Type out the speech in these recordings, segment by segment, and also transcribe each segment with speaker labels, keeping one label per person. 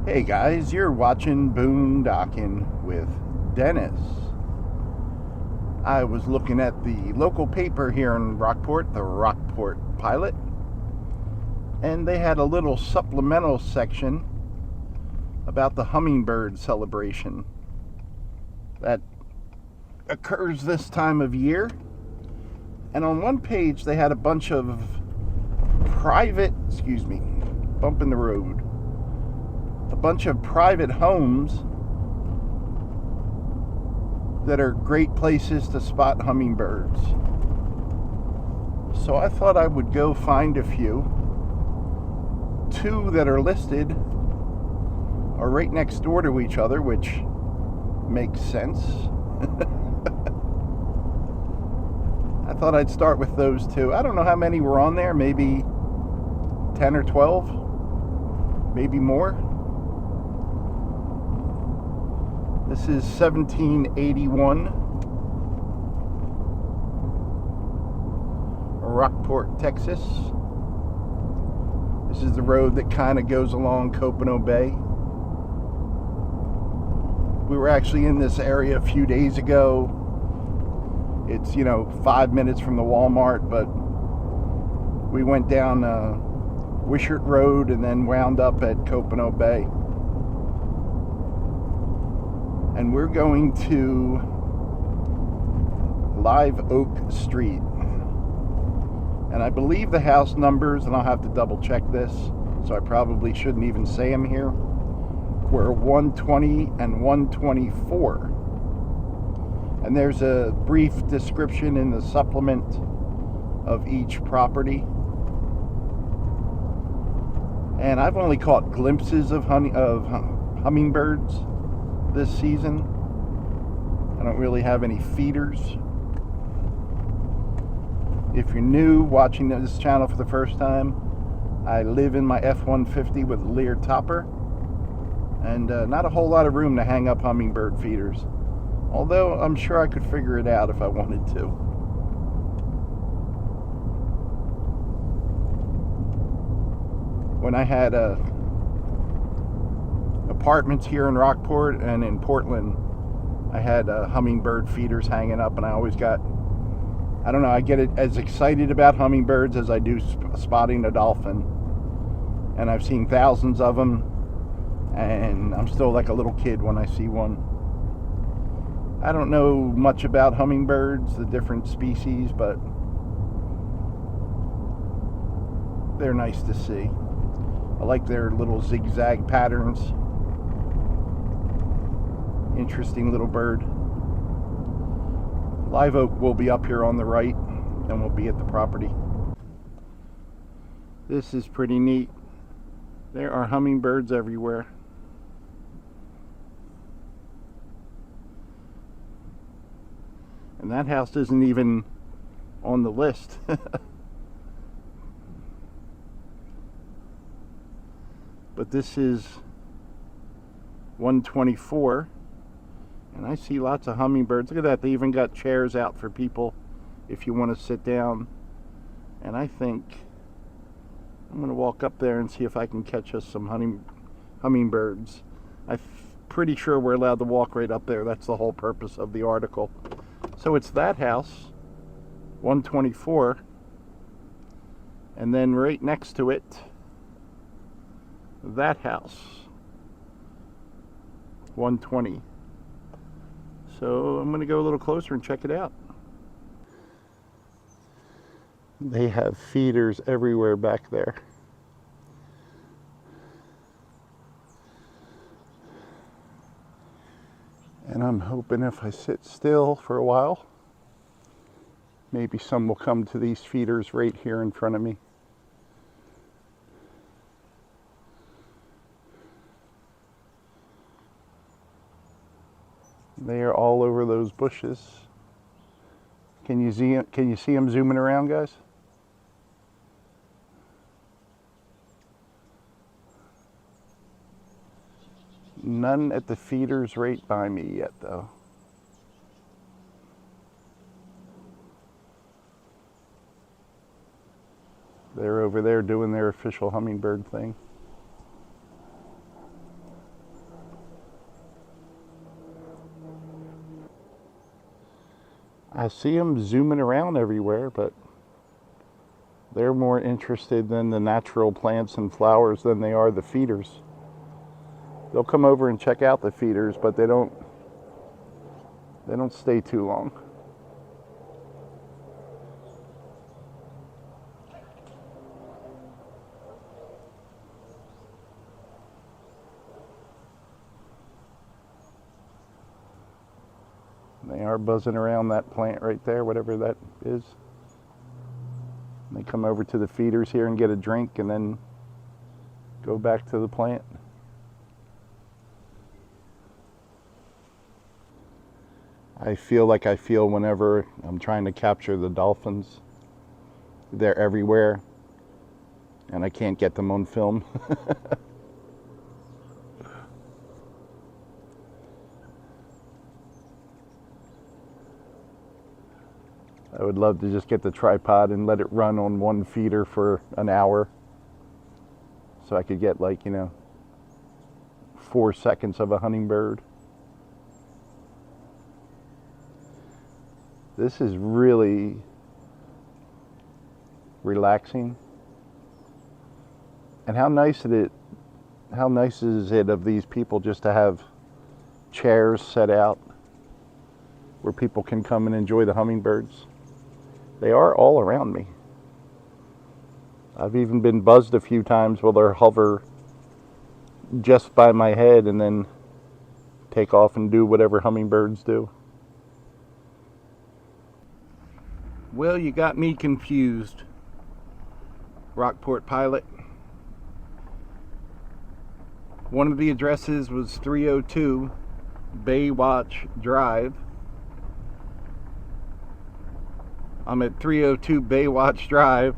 Speaker 1: Hey guys, you're watching Boondocking with Dennis. I was looking at the local paper here in Rockport, the Rockport Pilot, and they had a little supplemental section about the Hummingbird celebration that occurs this time of year. And on one page they had a bunch of bump in the road. A bunch of private homes that are great places to spot hummingbirds. So I thought I would go find a few. Two that are listed are right next door to each other, which makes sense. I thought I'd start with those two. I don't know how many were on there, maybe 10 or 12, maybe more. This is 1781, Rockport, Texas. This is the road that kind of goes along Copano Bay. We were actually in this area a few days ago. It's, 5 minutes from the Walmart, but we went down Wishart Road and then wound up at Copano Bay. And we're going to Live Oak Street. And I believe the house numbers, and I'll have to double check this, so I probably shouldn't even say them here, were 120 and 124. And there's a brief description in the supplement of each property. And I've only caught glimpses of hummingbirds this season. I don't really have any feeders. If you're new watching this channel for the first time, I live in my F-150 with a Lear topper, and not a whole lot of room to hang up hummingbird feeders, although I'm sure I could figure it out if I wanted to. When I had apartments here in Rockport and in Portland, I had hummingbird feeders hanging up, and I always got, I get as excited about hummingbirds as I do spotting a dolphin. And I've seen thousands of them, and I'm still like a little kid when I see one. I don't know much about hummingbirds, the different species, but they're nice to see. I like their little zigzag patterns. Interesting little bird. Live Oak will be up here on the right, and we'll be at the property. This is pretty neat. There are hummingbirds everywhere. And that house isn't even on the list. But this is 124. And I see lots of hummingbirds. Look at that. They even got chairs out for people if you want to sit down. And I think I'm going to walk up there and see if I can catch us some hummingbirds. I'm pretty sure we're allowed to walk right up there. That's the whole purpose of the article. So it's that house, 124. And then right next to it, that house, 120. So I'm going to go a little closer and check it out. They have feeders everywhere back there. And I'm hoping if I sit still for a while, maybe some will come to these feeders right here in front of me. They are all over those bushes. Can you see them zooming around, guys? None at the feeders right by me yet, though. They're over there doing their official hummingbird thing. I see them zooming around everywhere, but they're more interested in the natural plants and flowers than they are the feeders. They'll come over and check out the feeders, but they don't stay too long. They are buzzing around that plant right there, whatever that is. They come over to the feeders here and get a drink and then go back to the plant. I feel like I feel whenever I'm trying to capture the dolphins. They're everywhere and I can't get them on film. I would love to just get the tripod and let it run on one feeder for an hour so I could get 4 seconds of a hummingbird. This is really relaxing. And how nice is it of these people just to have chairs set out where people can come and enjoy the hummingbirds. They are all around me. I've even been buzzed a few times where they'll hover just by my head and then take off and do whatever hummingbirds do. Well, you got me confused, Rockport Pilot. One of the addresses was 302 Baywatch Drive. I'm at 302 Baywatch Drive.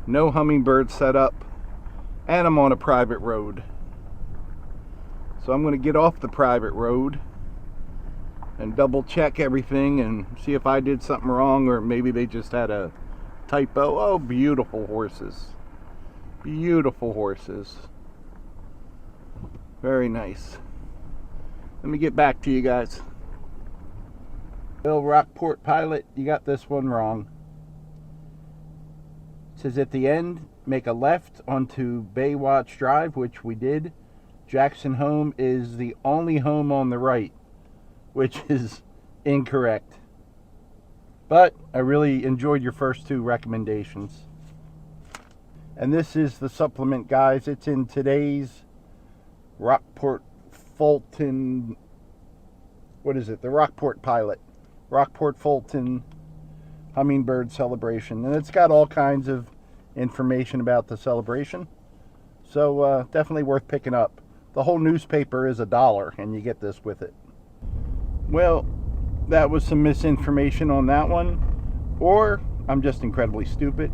Speaker 1: No hummingbird set up. And I'm on a private road. So I'm going to get off the private road and double check everything and see if I did something wrong or maybe they just had a typo. Oh, beautiful horses. Beautiful horses. Very nice. Let me get back to you guys. Well, Rockport Pilot, you got this one wrong. It says at the end, make a left onto Baywatch Drive, which we did. Jackson Home is the only home on the right, which is incorrect. But I really enjoyed your first two recommendations. And this is the supplement, guys. It's in today's Rockport Fulton, what is it? The Rockport Pilot. Rockport Fulton Hummingbird Celebration. And it's got all kinds of information about the celebration. So definitely worth picking up. The whole newspaper is $1 and you get this with it. Well, that was some misinformation on that one. Or I'm just incredibly stupid.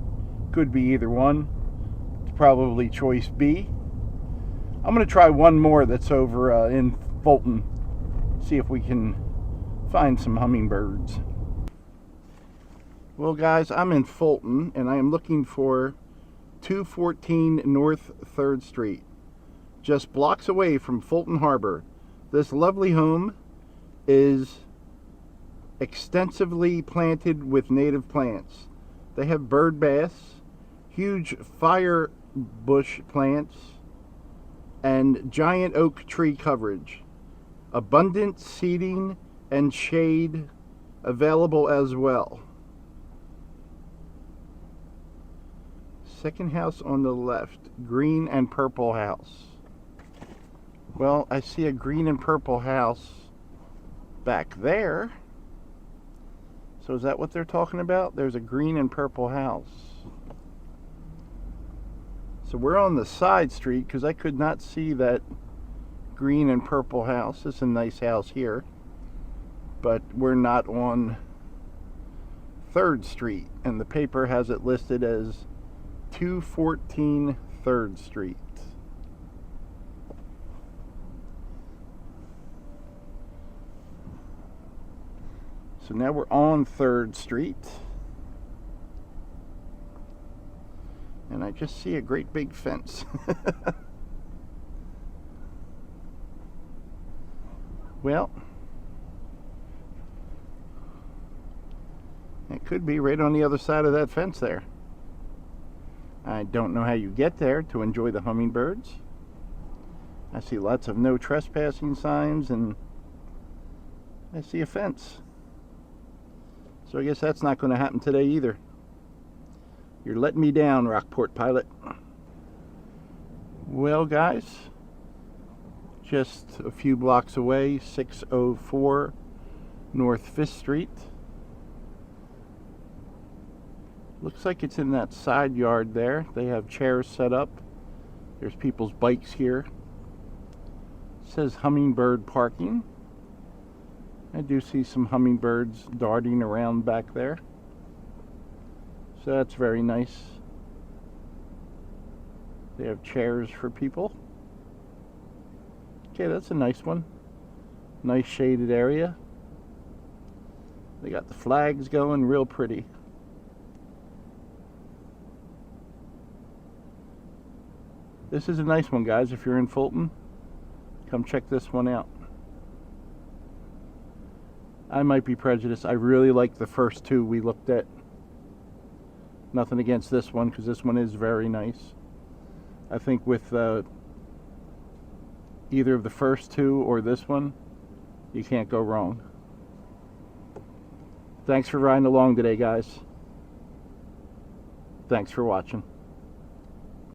Speaker 1: Could be either one. It's probably choice B. I'm going to try one more that's over in Fulton. See if we can find some hummingbirds. Well, guys, I'm in Fulton and I am looking for 214 North 3rd Street. Just blocks away from Fulton Harbor. This lovely home is extensively planted with native plants. They have bird baths, huge fire bush plants, and giant oak tree coverage. Abundant seating and shade available as well. Second house on the left, green and purple house. Well, I see a green and purple house back there. So is that what they're talking about? There's a green and purple house. So we're on the side street because I could not see that green and purple house. It's a nice house here. But we're not on 3rd Street. And the paper has it listed as 214 3rd Street. So now we're on 3rd Street. And I just see a great big fence. Well, could be right on the other side of that fence there. I don't know how you get there to enjoy the hummingbirds. I see lots of no trespassing signs, and I see a fence. So I guess that's not going to happen today either. You're letting me down, Rockport Pilot. Well, guys, just a few blocks away, 604 North 5th Street. Looks like it's in that side yard there. They have chairs set up. There's people's bikes here. It says Hummingbird parking. I do see some hummingbirds darting around back there. So that's very nice. They have chairs for people. Okay, that's a nice one. Nice shaded area. They got the flags going, real pretty. This is a nice one, guys. If you're in Fulton, come check this one out. I might be prejudiced. I really like the first two we looked at. Nothing against this one, because this one is very nice. I think with either of the first two or this one, you can't go wrong. Thanks for riding along today, guys. Thanks for watching.